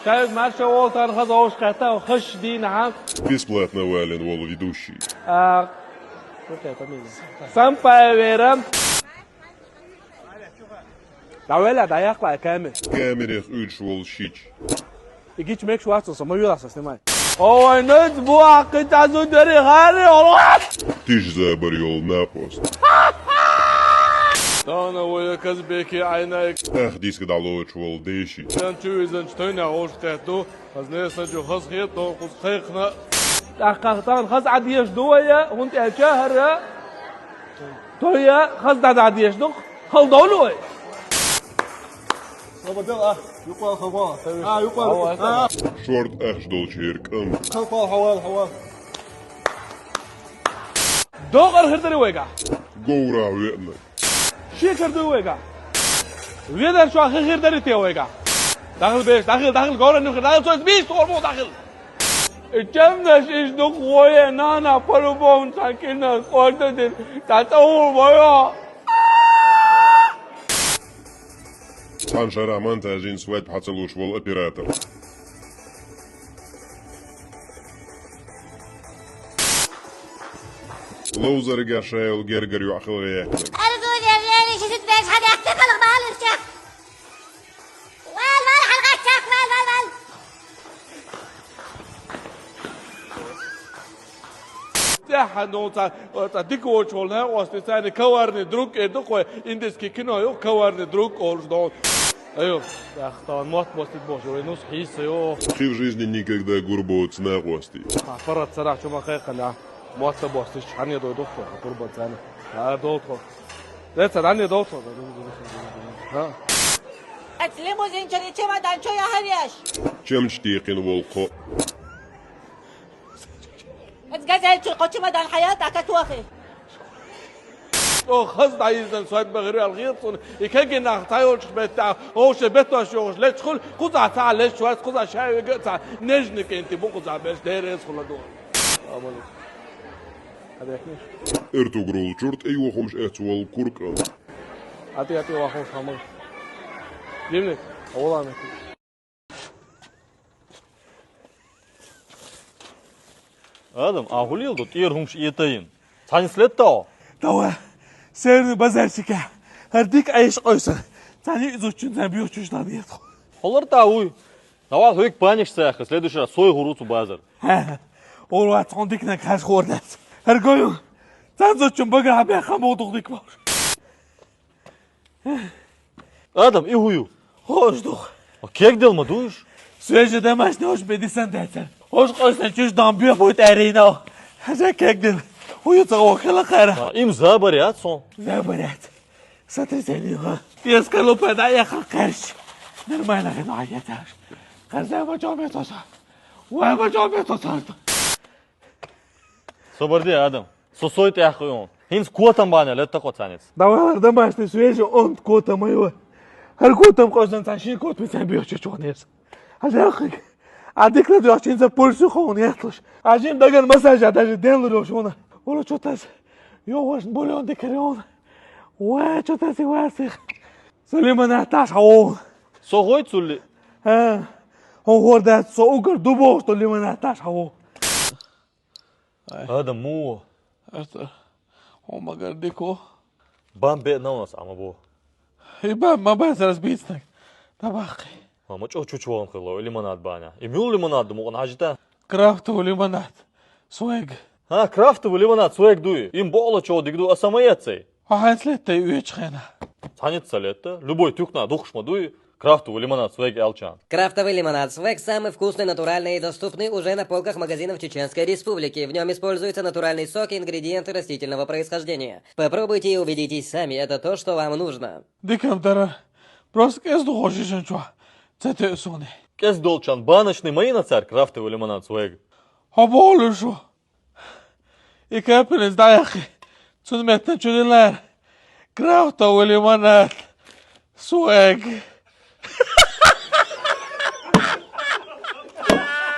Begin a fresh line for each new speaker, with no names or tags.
Ставит марша Уолтер Хазауш Ката, Хаш Ди, нعم.
Бесплатно Вален Вол ведущий.
Сам поверим. Давай, да яхла камер.
Камерах Üç Вол Шич.
يجيش ميك شو أصلا ما يلاص سمعي هو نتبوع قطع زودري غالي والله
Тиш заборел на пост.
أنا ويا كذبك عينك
Ах, диск дало Вол Деши.
كان شو إذا نشتينا عوش تحتو خزنيس نجو خز خيطو خز خيخنا أخطان خز عديش دوية وانت الشهر تويا خز عديش دو خل دولوي
يقال حوال يقال
Шорт ах ждал черкам.
يقال حوال
دوغر خردري ويقع
Гоура ветна.
شيكر دو ويقع ويدر شو أخي خردري تي ويقع داخل بيش داخل قورا نخر داخل سويس بيش تورمو داخل الجمنش إيش دو خوية نانا فلو بون ساكينا قوة دين تاتور بيا
Санша Роман Тазин свадьб Хацелуш Вол оператор. Лоузер Гашайл Гергарю Ахилвея.
أرجو جرياني شو تبيش حد يحتفل بمال الشيخ وال حلقة الشيخ وال
تحنوتا تديكو شولنا واستثاني كوارني دروك إدوكو إندس كيكينو يو كوارني دروك أولش دون أيوه يا أختان موت بوستيت بوشو نص حيس يو
Ты в жизни никогда гурбоц на гости.
فرط صراحة شو ما خيخ أنا موت بوستيش عني دو دكتور قربان ثاني دكتور لا عني دكتور ها
الليموزين شري كما دانشو يا هرياش
Чем чтекин волко.
اتجازل شو قوتش ما دان حياتك اتوخي
خذ عايزن سواد بغير الغيط يكجي نختايوش بتاع هوش بتوش يوش لا تدخل قطع ساعة ليش شوية قطع شاي قطع نجنك انت بو قطع باش داير يدخل دور هذا يكنيش
Эртугрул чурт эй охумш эцвол куркан.
أعطي واخو خمر جيبني والله أنا
Adam, ahulil do tier hums ietain. Tanslет то.
توا سيرني بازارشكا هرديك عيش قيصر تاني изучим забьёшь на нет
Холор тауй. Давай хуйк паниш сах, следующий раз сой гуруцу базар.
والله عندك نكاش خورنات هرجو تنزل بقى بيا خمو دغديك باش
Adam, и хую.
خوش دوخ
А кек дел мадуш?
سويجة ده ماش نوش بدي سنداتر خوش قيصر تشوش دامبيا بوت ارينا هذا كيكدل ويتصور كلا خيرا
Им забарят сон.
زبرات سترتني ها يسكلوا بدا يا خرش نرمانا غنو عياتاش خرزا ما جابت وصار وما جابت وصار
Соборди, Adam. Сосой ты ахуй. Хинс куатам баня, лето коцанец.
давай да машны свежи он кота моего هر كوتم قوسن تشين كوت بتبيوش شونيس هذا اخي عندك لا دوشين ذا بولسو خون يطلش عشان دغن مساج هذا دين له شونه ولا شوتاس يوش بولون دكريون وشوتاس واسخ سليمان احتاج هو
Согой цули.
ها هو ده سوغر دوبو سليمان احتاج هو
Adam му.
هو ما قدكو
Бам бе на нас амабо.
يبقى ما بس بيتك طباخي
Ама чучуан хыло лимонад баня. И мюл лимонад му он хажта.
كرافت وليموناد سويج
Ha, крафтовый лимонад суек дуй. Им боло чо дигду асамаяцей.
هاتلت يوش خينا
Танец лето. Любой тюкна духшма дуй. Крафтовый лимонад суек элчан.
Крафтовый лимонад Свек самый вкусный, натуральный и доступный уже на полках магазинов Чеченской Республики. В нем используются натуральные соки и ингредиенты растительного происхождения. Попробуйте и убедитесь сами, это то, что вам нужно.
ديكم ترى просто كيسدو خوشيشن شو تتأسوني
Кес долчан баночный моина царь крафтовый лимонад суек.
هبولو شو يكابلز دا يا أخي تسمعتن شو دلار كراوتا وليمونات سويق